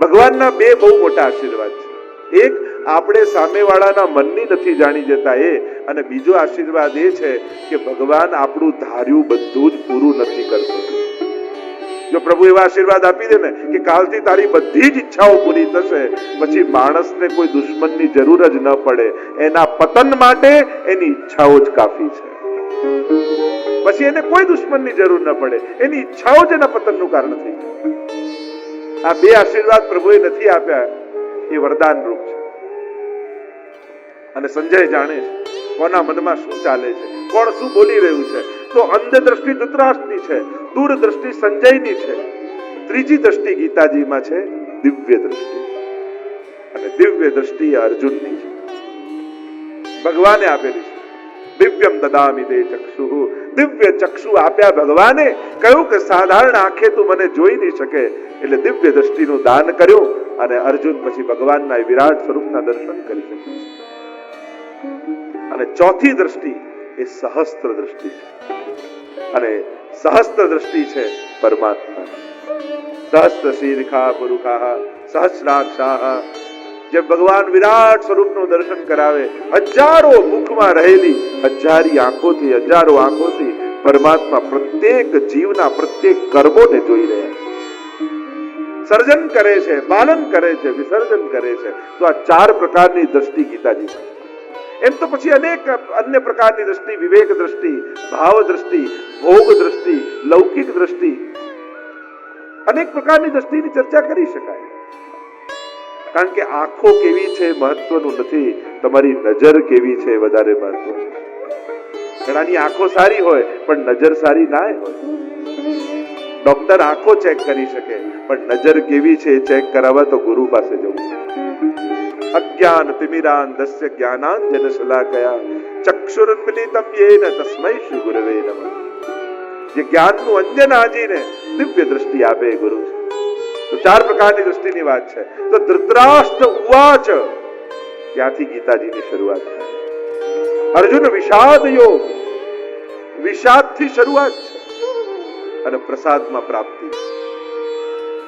ભગવાનના બે બહુ મોટા આશીર્વાદ છે. એક, આપણે સામેવાળાના મનની નથી જાણી જતા એ, અને બીજો આશીર્વાદ એ છે કે ભગવાન આપણું ધાર્યું બધું જ પૂરું નથી કરતો. જો પ્રભુ એવા આશીર્વાદ આપી દે ને કે કાલથી તારી બધી જ ઈચ્છાઓ પૂરી થશે, પછી માણસને કોઈ દુશ્મનની જરૂર જ ન પડે. એના પતન માટે એની ઈચ્છાઓ જ કાફી છે. પછી એને કોઈ દુશ્મનની જરૂર ન પડે, એની ઈચ્છાઓ જ એના પતનનું કારણ થઈ જાય. આ બે આશીર્વાદ પ્રભુએ નથી આપ્યા, એ વરદાન રૂપ છે. અને સંજય જાણે છે કોના મનમાં શું ચાલે છે, કોણ શું બોલી રહ્યું છે. તો અંધ દ્રષ્ટિ ધૃતરાષ્ટ્રની છે, દૂર દ્રષ્ટિ સંજયની છે, ત્રીજી દ્રષ્ટિ ગીતાજીમાં છે દિવ્ય દ્રષ્ટિ, અને દિવ્ય દ્રષ્ટિ અર્જુનની છે, ભગવાને આપેલી છે. દિવ્યમ દદામિ તે ચક્ષુઃ, દિવ્ય ચક્ષુ આપ્યા ભગવાને. કહ્યું કે સાધારણ આંખે તું મને જોઈ નહીં શકે, એટલે દિવ્ય દ્રષ્ટિનું દાન કર્યું, અને અર્જુન પછી ભગવાનના વિરાટ સ્વરૂપના દર્શન કરી શકે. અને ચોથી દ્રષ્ટિ એ સહસ્ત્ર દ્રષ્ટિ છે, અને સહસ્ત્ર દ્રષ્ટિ છે પરમાત્મા. સહસ્ત્ર શીર્ષા પુરુષા સહસ્રાક્ષા. જે ભગવાન વિરાટ સ્વરૂપનું દર્શન કરાવે, હજારો મુખમાં રહેલી હજારી આંખોથી, હજારો આંખોથી પરમાત્મા પ્રત્યેક જીવના પ્રત્યેક કર્મોને જોઈ રહ્યા છે, સર્જન કરે છે, પાલન કરે છે, વિસર્જન કરે છે. તો આ ચાર પ્રકારની દ્રષ્ટિ ગીતાજીમાં. એમ તો પછી અનેક અન્ય પ્રકારની દ્રષ્ટિ, વિવેક દ્રષ્ટિ, ભાવ દ્રષ્ટિ, ભોગ દ્રષ્ટિ, લૌકિક દ્રષ્ટિ, અનેક પ્રકારની દ્રષ્ટિની ચર્ચા કરી શકાય. કારણ કે આંખો કેવી છે મહત્વનું નથી, તમારી નજર કેવી છે વધારે મહત્વનું. ઘણાની આંખો સારી હોય પણ નજર સારી ના હોય. ડોક્ટર આંખો ચેક કરી શકે, પણ નજર કેવી છે ચેક કરાવવા તો ગુરુ પાસે જવું. અજ્ઞાન તિમિરાંધસ્ય જ્ઞાનાંજન શલાકયા ચક્ષુરુન્મિલિતમ યેન તસ્મૈ શ્રી ગુરવે નમઃ. જે જ્ઞાનનું અંજન આજીને દિવ્ય દ્રષ્ટિ આપે એ ગુરુ છે. તો ચાર પ્રકારની દ્રષ્ટિની વાત છે. તો ધૃતરાષ્ટ્ર ઉવાચ, ત્યાંથી ગીતાજીની શરૂઆત થાય. અર્જુન વિષાદ યોગ, વિષાદથી શરૂઆત છે અને પ્રસાદમાં પ્રાપ્તિ.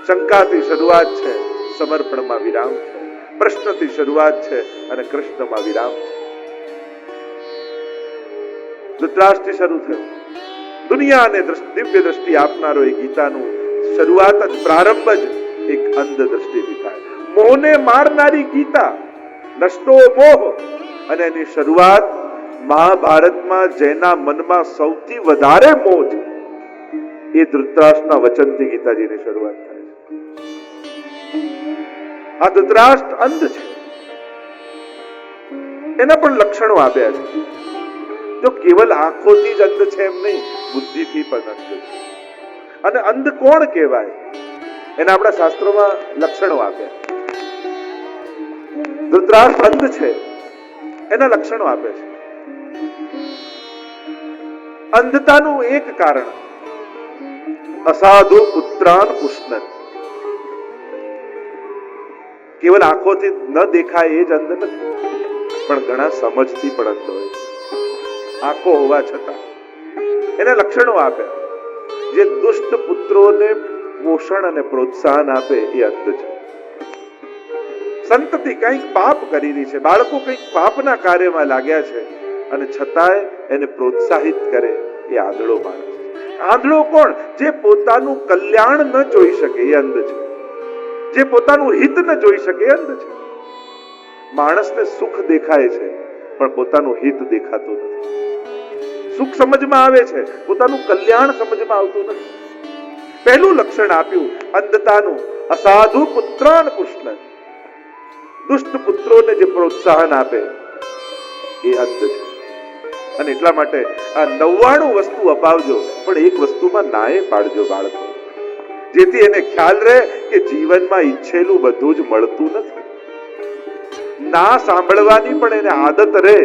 શંકાથી શરૂઆત છે, સમર્પણમાં વિરામ છે. પ્રશ્નથી શરૂઆત છે અને કૃષ્ણમાં વિરામ છે. ધૃતરાષ્ટ્રથી શરૂ થયું. દુનિયાને દિવ્ય દ્રષ્ટિ આપનારો એ ગીતાનું શરૂઆત જ, પ્રારંભ જ એક અંધ દ્રષ્ટિથી થાય. મોહને મારનારી ગીતા, નષ્ટો મોહ, અને એની શરૂઆત મહાભારતમાં જેના મનમાં સૌથી વધારે મોહ છે એ ધૃતરાષ્ટ્રના વચનથી ગીતાજીની શરૂઆત થાય છે. આ ધૃતરાષ્ટ્ર અંધ છે, એના પણ લક્ષણો આપ્યા છે. જો કેવલ આંખોથી જ અંધ છે એમ નહીં, બુદ્ધિથી પણ અંધ છે. અને અંધ કોણ કહેવાય એના આપણા શાસ્ત્રોમાં લક્ષણો આપ્યા. ધૃતરાષ્ટ્ર અંધ છે, એના લક્ષણો આપે છે. અંધતાનું એક કારણ અસાધુ પુત્રાન પુષ્ણન. કેવલ આંખોથી ન દેખાય એ જ અંધ નથી, પણ ઘણા સમજથી પણ અંધ હોય. આંખો હોવા છતાં એના લક્ષણો આપે. જે દુષ્ટ પુત્રોને પોષણ અને પ્રોત્સાહન આપે એ અંધ છે. સંતતિ કંઈક પાપ કરી રહી છે, બાળકો કંઈક પાપના કાર્યમાં લાગ્યા છે, અને છતાંય એને પ્રોત્સાહિત કરે એ આંધળો માણસ. આંધળો કોણ? જે પોતાનું કલ્યાણ ન જોઈ શકે એ અંધ છે. જે પોતાનું હિત ન જોઈ શકે એ અંધ છે. માણસને સુખ દેખાય છે પણ પોતાનું હિત દેખાતું નથી. સુખ સમજમાં આવે છે, પોતાનું કલ્યાણ સમજમાં આવતું નથી. પહેલું લક્ષણ આપ્યું અંધતાનું, અસાધુ પુત્રાન પુષ્ણ. દુષ્ટ પુત્રોને જે પ્રોત્સાહન આપે એ અંધ છે. અને એટલા માટે આ 99 વસ્તુ અપાવજો, પણ એક વસ્તુમાં નાએ પાડજો બાળકો, જેથી એને ખ્યાલ રહે કે જીવનમાં ઈચ્છેલું બધું જ મળતું નથી. ના સાંભળવાની પણ એને આદત રહે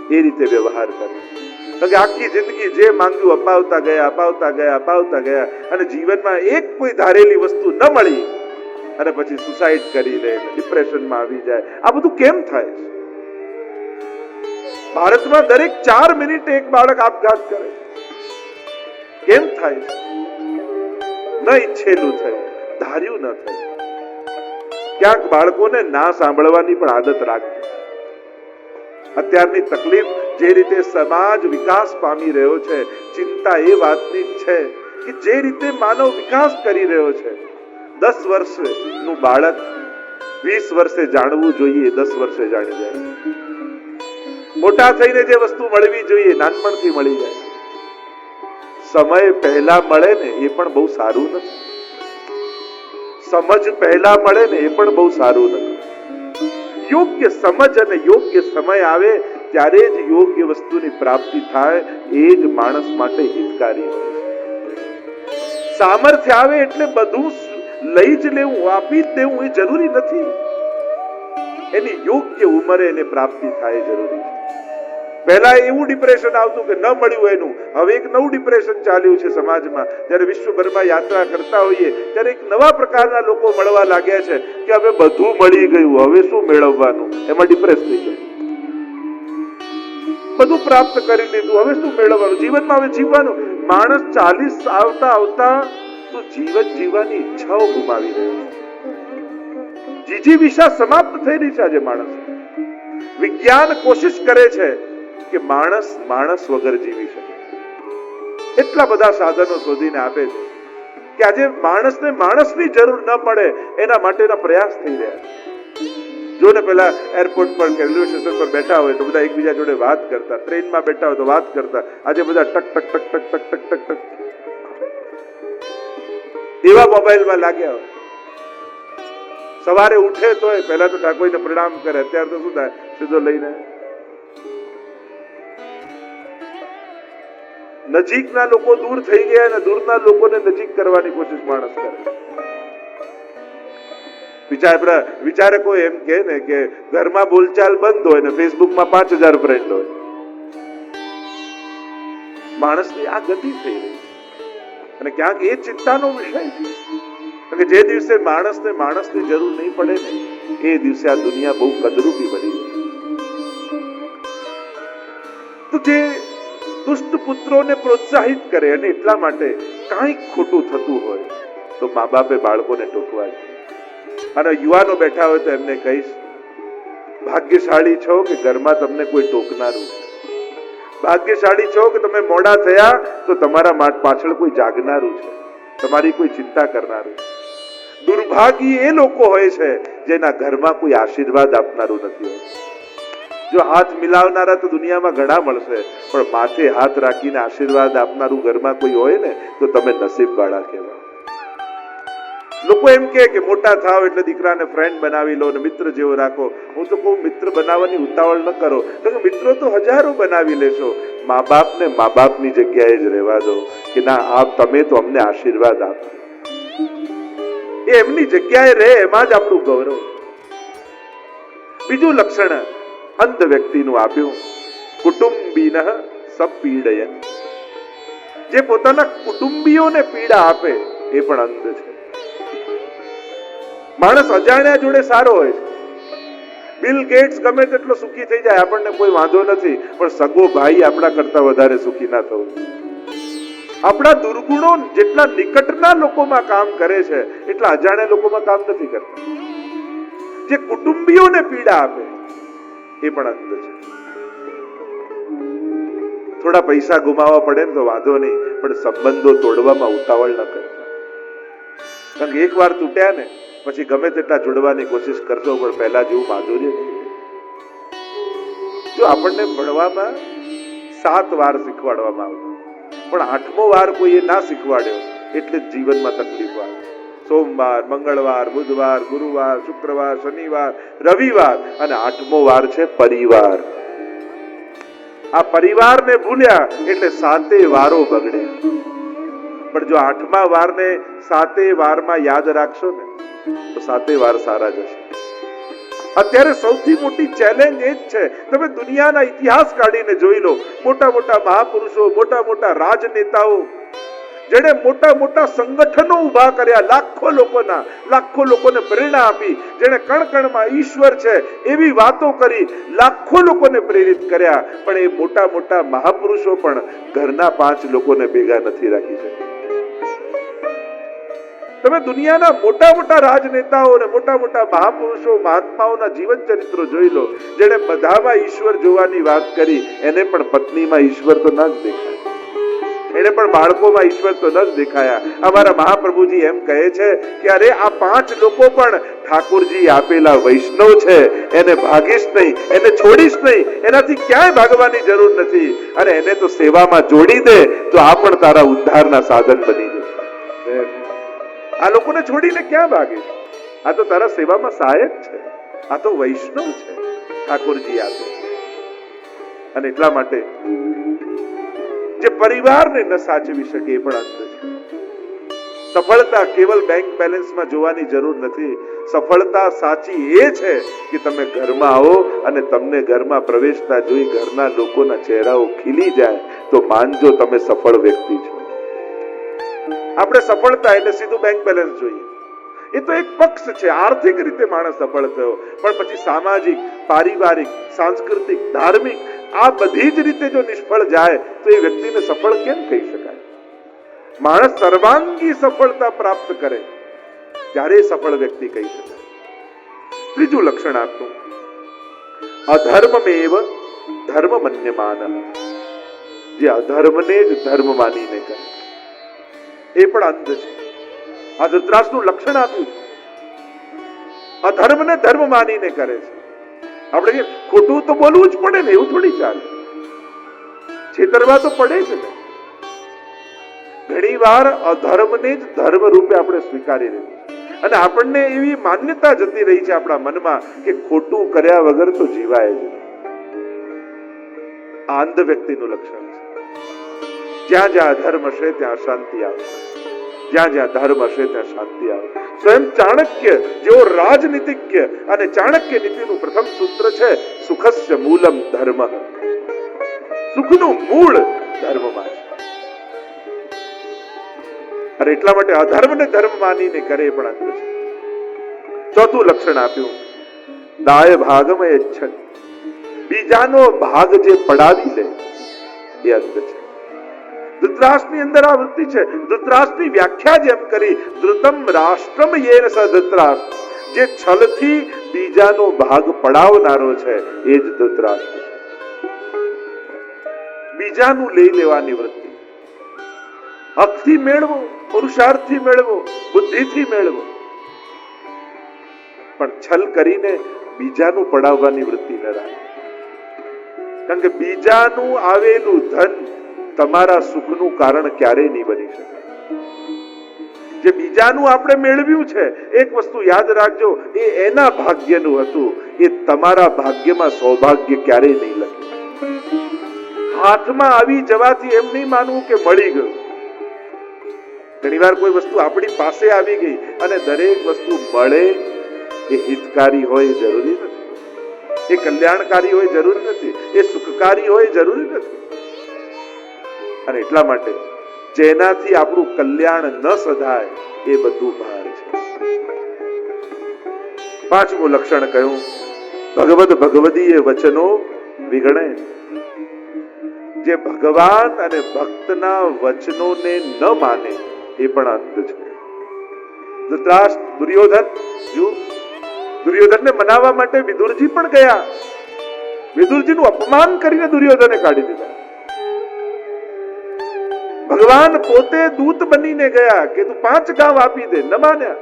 એ રીતે વ્યવહાર કરે. કે આખી જિંદગી જે માંગ્યું અપાવતા ગયા, અપાવતા ગયા, અપાવતા ગયા, અને જીવનમાં એક કોઈ ધારેલી વસ્તુ ન મળી અને પછી સુસાઇડ કરી લે, ડિપ્રેશનમાં આવી જાય. આ બધું કેમ થાય છે? ભારતમાં દરેક 4 મિનિટે એક બાળક આપઘાત કરે. કેમ થાય છે? ન ઈચ્છેલું થયું, ધાર્યું ન થયું. ક્યાંક બાળકોને ના સાંભળવાની પણ આદત રાખજો. અત્યારની તકલીફ જે રીતે સમાજ વિકાસ પામી રહ્યો છે, ચિંતા એ વાતની જ છે કે જે રીતે માનવ વિકાસ કરી રહ્યો છે, 10 વર્ષનું બાળક 20 વર્ષે જાણવું જોઈએ, 10 વર્ષે જાણી જાય. મોટા થઈને જે વસ્તુ મળવી જોઈએ નાનપણથી મળી જાય. સમય પહેલા મળે ને એ પણ બહુ સારું નથી. સમજ પહેલા મળે ને એ પણ બહુ સારું નથી. યોગ્ય સમજ અને યોગ્ય સમય આવે ત્યારે જ યોગ્ય વસ્તુની પ્રાપ્તિ થાય. એ જ માણસ માટે હિતકારી હોય છે. સામર્થ્ય આવે એટલે બધું લઈ જ લેવું, આપી જ દેવું એ જરૂરી નથી. એની યોગ્ય ઉંમરે એને પ્રાપ્તિ થાય જરૂરી છે. પહેલા એવું ડિપ્રેશન આવતું કે ન મળ્યું એનું, હવે એક નવું ડિપ્રેશન ચાલ્યું છે સમાજમાં. જ્યારે વિશ્વભરમાં યાત્રા કરતા હોઈએ ત્યારે એક નવા પ્રકારના લોકો મળવા લાગ્યા છે કે હવે બધું મળી ગયું, હવે શું મેળવવાનું, એમાં ડિપ્રેસ થઈ જાય. બધું પ્રાપ્ત કરી લીધું, હવે શું મેળવવાનું, જીવનમાં હવે જીવવાનું. માણસ 40 આવતા આવતા તો જીવન જીવવાની ઈચ્છાઓ ગુમાવી રહ્યો છે. જીજીવિષા સમાપ્ત થઈ રહી છે આજે માણસ. વિજ્ઞાન કોશિશ કરે છે કે માણસ વગર જીવી શકે. એટલા બધા સાધનો શોધીને આપે છે કે આજે માણસને માણસની જરૂર ન પડે એના માટેના પ્રયાસ થઈ રહ્યા છે. જો ને પેલા એરપોર્ટ પર કે રેલવે સ્ટેશન પર બેઠા હોય તો બધા એકબીજા જોડે વાત કરતા, ટ્રેનમાં બેઠા હોય તો વાત કરતા. આજે બધા ટક ટક ટક ટક ટક ટક ટક ટક એવા મોબાઈલમાં લાગ્યા હોય. સવારે ઉઠે તો પહેલા તો ઠાકોરને પ્રણામ કરે, અત્યારે તો શું થાય, સીધો લઈને નજીકના લોકો દૂર થઈ ગયા અને દૂરના લોકોને નજીક કરવાની કોશિશ માણસ કરે. વિચારકો એમ કે ને કે ઘરમાં બોલચાલ બંધ હોય ને ફેસબુકમાં 5000 ફ્રેન્ડ હોય. માણસની આ ગતિ થઈ રહી છે અને ક્યાંક એ ચિંતાનો વિષય છે કે જે દિવસે માણસની જરૂર નહીં પડે ને એ દિવસે આ દુનિયા બહુ કદરૂપી બની જશે. તો જે દુષ્ટ પુત્રોને પ્રોત્સાહિત કરે અને એટલા માટે કાંઈક ખોટું થતું હોય તો મા બાપે બાળકોને ટોકવા છે. અને યુવાનો બેઠા હોય તો એમને કહીશ, ભાગ્યશાળી છો કે ઘરમાં તમને કોઈ ટોકનારું છે. ભાગ્યશાળી છો કે તમે મોડા થયા તો તમારા પાછળ કોઈ જાગનારું છે, તમારી કોઈ ચિંતા કરનારું છે. દુર્ભાગી એ લોકો હોય છે જેના ઘરમાં કોઈ આશીર્વાદ આપનારું નથી હોતું. જો હાથ મિલાવનારા તો દુનિયામાં ઘણા મળશે, પણ માથે હાથ રાખીને આશીર્વાદ આપનારું ઘરમાં કોઈ હોય ને તો તમે નસીબવાળા કહેવાય. લોકો એમ કે મોટા થાવ એટલે દીકરાને ફ્રેન્ડ બનાવી લો ને મિત્ર જેવો રાખો. હું તો કહું મિત્ર બનાવવાની ઉતાવળ ન કરો, મિત્રો તો હજારો બનાવી લેશો. મા બાપને મા બાપની જગ્યાએ જ રહેવા દો કે ના આપ તમે તો અમને આશીર્વાદ આપો. એ એમની જગ્યાએ રહે એમાં જ આપણું ગૌરવ. બીજું લક્ષણ અંધ વ્યક્તિનું આપ્યું, કુટુંબીનઃ સપીડયન. જે પોતાના કુટુંબીઓને પીડા આપે એ પણ અંધ છે. માણસ અજાણ્યા જોડે સારો હોય છે. બિલ ગેટ્સ ગમે તેટલો સુખી થઈ જાય, આપણને કોઈ વાંધો નથી, પણ સગો ભાઈ આપણા કરતા વધારે સુખી ના થવું. આપણા દુર્ગુણો જેટલા નિકટના લોકોમાં કામ કરે છે એટલા અજાણ્યા લોકોમાં કામ નથી કરતા. જે કુટુંબીઓને પીડા આપે એ પણ અંધ છે. થોડા પૈસા ગુમાવવા પડે ને તો વાંધો નહીં, પણ સંબંધો તોડવામાં ઉતાવળ ન કરતા. કારણ કે એક વાર તૂટ્યા ને પછી ગમે તેટલા જોડવાની કોશિશ કરશો પણ પહેલા જેવું માધુર્ય નહીં. જો આપણને ભણવામાં 7 વાર શીખવાડવામાં આવતું, પણ 8મો વાર કોઈએ ના શીખવાડ્યો એટલે જ જીવનમાં તકલીફ આવે. સોમવાર, મંગળવાર, બુધવાર, ગુરુવાર, શુક્રવાર, શનિવાર, રવિવાર અને 8મો વાર છે પરિવાર. આ પરિવારને ભૂલ્યા એટલે 7 વારો બગડે. પણ જો 8મા વારને 7 વારમાં યાદ રાખશો ને તો 7 વાર સારા જશે. અત્યારે સૌથી મોટી ચેલેન્જ એ જ છે, તમે દુનિયાના ઇતિહાસ કાઢીને જોઈ લો. મોટા મોટા મહાપુરુષો, મોટા મોટા રાજનેતાઓ, જેણે મોટા મોટા સંગઠનો ઉભા કર્યા, લાખો લોકોને પ્રેરણા આપી, જેણે કણ કણમાં ઈશ્વર છે એવી વાતો કરી, લાખો લોકોને પ્રેરિત કર્યા, પણ એ મોટા મોટા મહાપુરુષો પણ ઘરના 5 લોકોને ભેગા નથી રાખી શક્યા. તમે દુનિયાના મોટા મોટા રાજનેતાઓ અને મોટા મોટા મહાપુરુષો મહાત્માઓના જીવન ચરિત્રો જોઈ લો. જેણે બધામાં ઈશ્વર જોવાની વાત કરી, એને પણ પત્નીમાં ઈશ્વર તો ન જ દેખાય, એને પણ બાળકોમાં ઈશ્વર તો ન જ દેખાયા. અમારા મહાપ્રભુજી એમ કહે છે કે અરે આ 5 લોકો પણ ઠાકોરજી આપેલા વૈષ્ણવ છે, એને ભાગીશ નહીં, એને છોડીશ નહીં, એનાથી ક્યાંય ભાગવાની જરૂર નથી, અને એને તો સેવામાં જોડી દે તો આ પણ તારા ઉદ્ધારના સાધન બની જશે. આ લોકોને છોડીને ક્યાં ભાગીશ? આ તો તારા સેવામાં સહાયક છે, આ તો વૈષ્ણવ છે, ઠાકોરજી આપે. અને એટલા માટે જે પરિવારને ન સાચવી શકે એ પણ અંત છે. સફળતા કેવલ બેંક બેલેન્સમાં જોવાની જરૂર નથી. સફળતા સાચી એ છે કે તમે ઘરમાં આવો અને તમને ઘરમાં પ્રવેશતા જોઈ ઘરના લોકોના ચહેરાઓ ખીલી જાય તો માનજો તમે સફળ વ્યક્તિ છો. આપણે સફળતા એટલે સીધું બેંક બેલેન્સ જોઈએ, એ તો એક પક્ષ છે. આર્થિક રીતે માણસ સફળ થયો, પણ પછી સામાજિક, પારિવારિક, સાંસ્કૃતિક, ધાર્મિક આ બધી જ રીતે જો નિષ્ફળ જાય તો એ વ્યક્તિને સફળ કેમ કહી શકાય? માણસ સર્વાંગી સફળતા પ્રાપ્ત કરે ત્યારે સફળ વ્યક્તિ કહી શકાય. ત્રીજું લક્ષણ આપનું અધર્મમેવ ધર્મ મન્યમાન, જે અધર્મને જ ધર્મ માનીને કરે એ પણ અંધ છે. આ ધૃતરાષ્ટ્રનું લક્ષણ આપ્યું છે, અધર્મને ધર્મ માનીને કરે છે. આપણે ખોટું તો બોલવું જ પડે ને, એવું થોડી ચાલે, છેતરવા તો પડે જ ને. ઘણી વાર અધર્મને જ ધર્મ રૂપે આપણે સ્વીકારી રહ્યા છીએ, અને આપણને એવી માન્યતા જતી રહી છે આપણા મનમાં કે ખોટું કર્યા વગર તો જીવાય જ. આ અંધ વ્યક્તિનું લક્ષણ છે. જ્યાં જ્યાં અધર્મ હશે ત્યાં અશાંતિ આવશે, જ્યાં જ્યાં ધર્મ હશે ત્યાં શાંતિ આવે. સ્વયં ચાણક્ય જેવો રાજનીતિજ્ઞ, અને ચાણક્ય નીતિનું પ્રથમ સૂત્ર છે સુખસ્ય મૂલમ ધર્મ, સુખનું મૂળ ધર્મમાં છે. અને એટલા માટે અધર્મને ધર્મ માનીને કરે પણ અંધ છે. ચોથું લક્ષણ આપ્યું દાય ભાગમય ઈચ્છન, બીજાનો ભાગ જે પડાવી લે એ અંધ છે. ધૃતરાષ્ટ્રની અંદર આ વૃત્તિ છે. ધૃતરાષ્ટ્રની વ્યાખ્યા જેમ કરી ધૃતમ રાષ્ટ્રમ યેન સ ધૃતરાષ્ટ્ર, જે છલથી બીજાનો ભાગ પડાવનારો છે એ જ ધૃતરાષ્ટ્ર છે. બીજાનું લઈ લેવાની વૃત્તિ, હકથી મેળવો, પુરુષાર્થથી મેળવો, બુદ્ધિથી મેળવો, પણ છલ કરીને બીજાનું પડાવવાની વૃત્તિ ન રાખો. કારણ કે બીજાનું આવેલું ધન તમારા સુખનું કારણ ક્યારેય નહીં બની શકે. જે બીજાનું આપણે મેળવ્યું છે, એક વસ્તુ યાદ રાખજો, એ એના ભાગ્યનું હતું, એ તમારા ભાગ્યમાં સૌભાગ્ય ક્યારેય નહીં લખે. હાથમાં આવી જવાથી એમ નહીં માનવું કે મળી ગયું. ઘણીવાર કોઈ વસ્તુ આપણી પાસે આવી ગઈ અને દરેક વસ્તુ મળે એ હિતકારી હોય જરૂરી નથી, એ કલ્યાણકારી હોય જરૂરી નથી, એ સુખકારી હોય જરૂરી નથી. અને એટલા માટે જેનાથી આપણું કલ્યાણ ન સધાય એ બધું ભાર છે. પાંચમું લક્ષણ કહ્યું ભગવદ ભગવદીય વચનો વિગણે, જે ભગવાન અને ભક્તના વચનોને ન માને એ પણ અંત છે. ધૃતરાષ્ટ્ર, દુર્યોધન, દુર્યોધનને મનાવવા માટે વિદુરજી પણ ગયા. વિદુરજીનું અપમાન કરીને દુર્યોધને કાઢી દીધા. ભગવાન પોતે દૂત બનીને ગયા કે તું 5 ગામ આપી દે, ન માન્યા.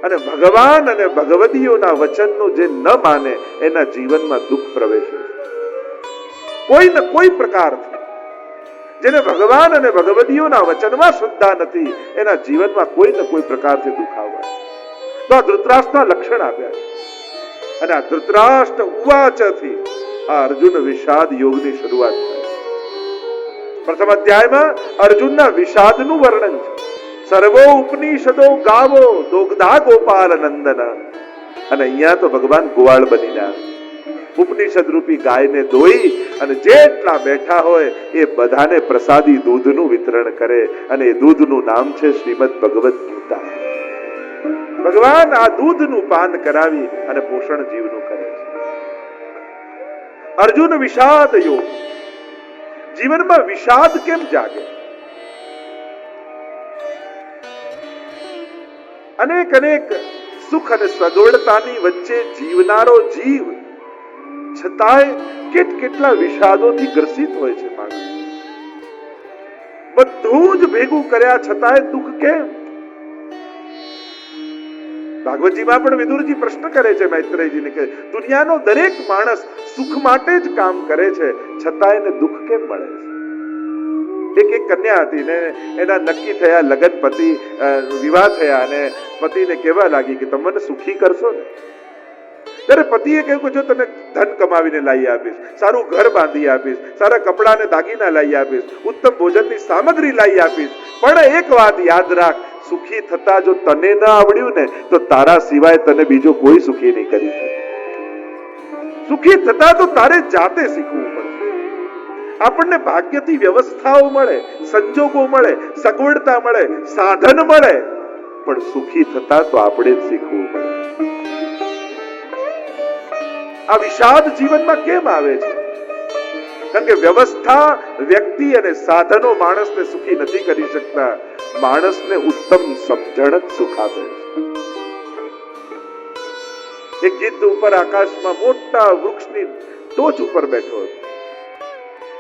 અને ભગવાન અને ભગવદીઓના વચનનું જે ન માને એના જીવનમાં દુઃખ પ્રવેશે છે. કોઈ ને કોઈ પ્રકારથી જેને ભગવાન અને ભગવદીઓના વચનમાં શ્રદ્ધા નથી એના જીવનમાં કોઈ ને કોઈ પ્રકારથી દુઃખ આવવા. તો આ ધૃતરાષ્ટ્રના લક્ષણ આપ્યા છે. અને આ ધૃતરાષ્ટ્ર ઉવાચથી આ અર્જુન વિષાદ યોગની શરૂઆત થાય. પ્રથમ અધ્યાયમાં અર્જુનના વિષાદનું વર્ણન છે. સર્વો ઉપનિષદો ગાવો દોગ્ધા ગોપાલ નંદન. અને અહીંયા તો ભગવાન ગોવાળ બનીને આવે, ઉપનિષદ રૂપી ગાયને દોઈ અને જેટલા બેઠા હોય એ બધાને પ્રસાદી દૂધનું વિતરણ કરે. અને એ દૂધનું નામ છે શ્રીમદ ભગવદ ગીતા. ભગવાન આ દૂધનું પાન કરાવી અને પોષણ જીવનું કરે છે. અર્જુન વિષાદ યોગ, જીવનમાં વિષાદ કેમ જાગે? અનેક અનેક સુખ અને સગવડતાની વચ્ચે જીવનારો જીવ છતાંય કેટલા વિષાદોથી ગ્રસિત હોય છે માણસ. બધું જ ભેગું કર્યા છતાંય દુઃખ કેમ? ભાગવતજીમાં પણ વિદુરજી પ્રશ્ન કરે છે મૈત્રેયજીને કે દુનિયાનો દરેક માણસ સુખ માટે જ કામ કરે છે, છતાં એને દુઃખ કેમ મળે છે? એક કન્યા હતી ને એના નક્કી થયા લગ્ન, પતિ વિવાહ થયા અને પતિને કહેવા લાગી કે તમે મને સુખી કરશો ને. ત્યારે પતિએ કહ્યું કે જો તને ધન કમાવીને લાવી આપીશ, સારું ઘર બાંધી આપીશ, સારા કપડા ને દાગીના લાવી આપીશ, ઉત્તમ ભોજનની સામગ્રી લાવી આપીશ, પણ એક વાત યાદ રાખ, સુખી થતા જો તને ન આવડ્યું ને તો તારા સિવાય તને બીજો કોઈ સુખી નહીં કરી શકે. સુખી થતા તો તારે જાતે શીખવું પડશે. આપણને ભાગ્યથી વ્યવસ્થાઓ મળે, સંજોગો મળે, સગવડતા મળે, સાધન મળે, પણ સુખી થતા તો આપણે જ શીખવું પડે. આ વિષાદ જીવનમાં કેમ આવે છે? કારણ કે વ્યવસ્થા, વ્યક્તિ અને સાધનો માણસને સુખી નથી કરી શકતા. માણસને ઉત્તમ સમજણ જ સુખ આપે છે. એક ગિદ્ધ ઉપર આકાશમાં મોટા વૃક્ષની ટોચ ઉપર બેઠો હતો.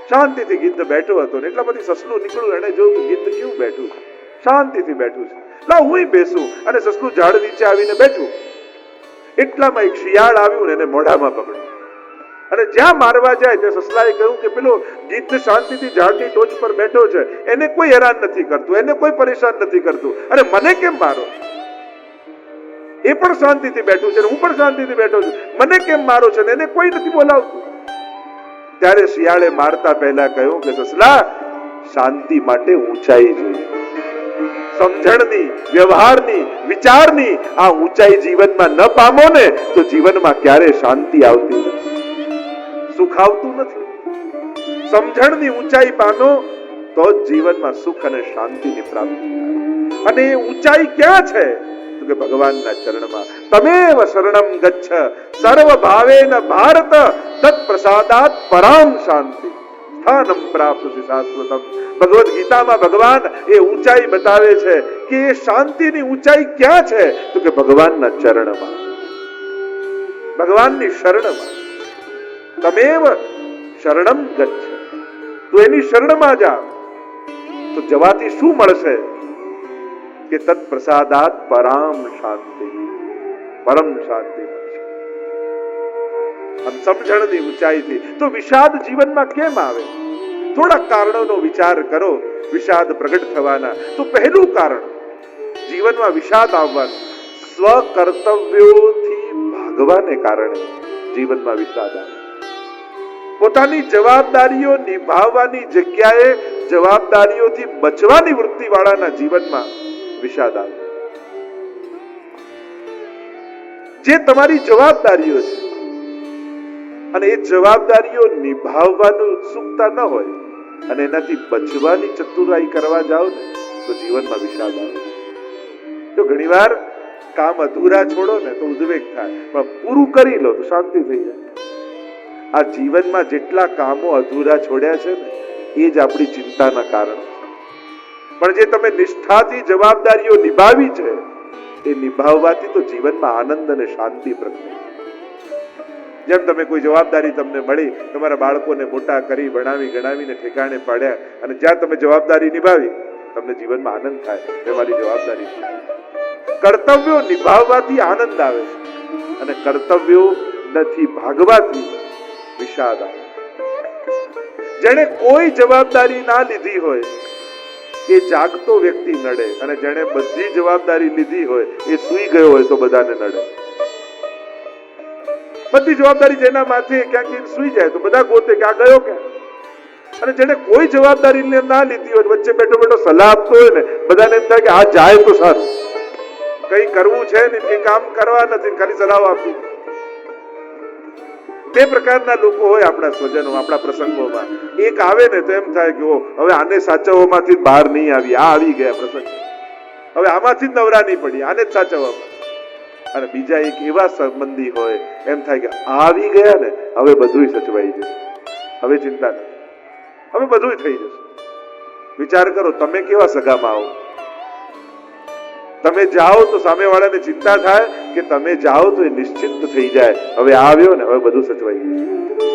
શાંતિથી ગિદ્ધ બેઠો હતો ને એટલામાંથી સસલું નીકળ્યું. એને જોયું કે ગિદ્ધ કેવું બેઠું છે, શાંતિથી બેઠું છે. લાવ હું બેસું. અને સસલું ઝાડ નીચે આવીને બેઠું. એટલામાં એક શિયાળ આવ્યું ને એને મોઢામાં પકડ્યું અને જ્યાં મારવા જાય તે સસલાએ કહ્યું કે પેલો ગિદ્ધ શાંતિથી ઝાડની ટોચ પર બેઠો છે, એને કોઈ હેરાન નથી કરતું, એને કોઈ પરેશાન નથી કરતું, અને મને કેમ મારો? એ પણ શાંતિથી બેઠું છે, હું પણ શાંતિથી બેઠો છું, મને કેમ મારો છે? એને કોઈ નથી બોલાવતું. ત્યારે શિયાળે મારતા પહેલા કહ્યું કે સસલા, શાંતિ માટે ઊંચાઈ જોઈએ. સમજણની, વ્યવહારની, વિચારની આ ઊંચાઈ જીવનમાં ન પામો ને તો જીવનમાં ક્યારે શાંતિ આવતી નથી, સુખ આવતું નથી. સમજણની ઊંચાઈ પામો તો જ જીવનમાં સુખ અને શાંતિની પ્રાપ્તિ થાય. અને એ ઊંચાઈ ક્યાં છે? તો કે ભગવાનના ચરણમાં. તમેવ શરણમ ગચ્છ સર્વ ભાવેન ભારત તત પ્રસાદાત પરામ શાંતિ સ્થાનમ પ્રાપ્તિ શાશ્વતમ. ભગવદ ગીતામાં ભગવાન એ ઊંચાઈ બતાવે છે કે એ શાંતિની ઊંચાઈ ક્યાં છે? તો કે ભગવાનના ચરણમાં, ભગવાનની શરણમાં. તમેવ શરણમ ગચ્છ, તો એની શરણમાં જા. તો જવાથી શું મળશે? કે તત પ્રસાદાત પરામ શાંતિ, પરમ શાંતિ મળશે. આમ સમજણની ઊંચાઈથી. તો વિષાદ જીવનમાં કેમ આવે? થોડા કારણોનો વિચાર કરો વિષાદ પ્રગટ થવાના. તો પહેલું કારણ જીવનમાં વિષાદ આવવાનું સ્વકર્તવ્યોથી ભાગવાને કારણે જીવનમાં વિષાદ આવે. પોતાની જવાબદારીઓ નિભાવવાની જગ્યાએ જવાબદારીઓથી બચવાની વૃત્તિ વાળાના જીવનમાં વિષાદ આવે. જે તમારી જવાબદારીઓ છે અને એ જવાબદારીઓ નિભાવવાનું ઉત્સુકતા ન હોય અને એનાથી બચવાની ચતુરાઈ કરવા જાઓ ને તો જીવનમાં વિષાદ આવે. જો ઘણીવાર કામ અધૂરા છોડો ને તો ઉદ્વેગ થાય, પણ પૂરું કરી લો તો શાંતિ થઈ જાય. આ જીવનમાં જેટલા કામો અધૂરા છોડ્યા છે ને એ જ આપણી ચિંતાના કારણ છે. પણ જે તમે નિષ્ઠાથી જવાબદારીઓ નિભાવી છે એ નિભાવવાથી તો જીવનમાં આનંદ અને શાંતિ પ્રગટે. જેમ તમે કોઈ જવાબદારી તમને મળી, તમારા બાળકોને મોટા કરી ભણાવી ગણાવીને ઠેકાણે પાડ્યા, અને જ્યાં તમે જવાબદારી નિભાવી તમને જીવનમાં આનંદ થાય એ મારી જવાબદારી છે. કર્તવ્યો નિભાવવાથી આનંદ આવે છે અને કર્તવ્યો નથી ભાગવાથી વિષાદ આવે. જેણે કોઈ જવાબદારી ના લીધી હોય એ જાગતો વ્યક્તિ નડે, અને જેણે બધી જવાબદારી લીધી હોય એ સૂઈ ગયો હોય તો બધાને નડે. બધી જવાબદારી જેના માથે ક્યાંક સૂઈ જાય તો બધા ગોતે કે આ ગયો ક્યાં. અને જેને કોઈ જવાબદારી ના લીધી હોય વચ્ચે બેઠો બેઠો સલાહ આપતો હોય ને બધાને એમ થાય કે આ જાય તો સારું, કઈ કરવું છે ને કઈ કામ કરવા નથી, ખાલી સલાહ આપી. બે પ્રકારના લોકો હોય આપણા સ્વજનો, આપણા પ્રસંગોમાં. એક આવે ને તો એમ થાય કે હવે આને સાચવવામાંથી બહાર નહીં આવી, આ આવી ગયા પ્રસંગ, હવે આમાંથી જ નવરા નહીં પડી, આને જ સાચવવામાં. અને બીજા એક એવા સંબંધી હોય એમ થાય કે આવી ગયા ને હવે બધું સચવાઈ જશે, હવે ચિંતા નથી, હવે બધું થઈ જશે. વિચાર કરો તમે કેવા સગામાં આવો. તમે જાઓ તો સામેવાળાને ચિંતા થાય કે તમે જાઓ તો એ નિશ્ચિંત થઈ જાય, હવે આવ્યો ને હવે બધું સચવાઈ ગયું.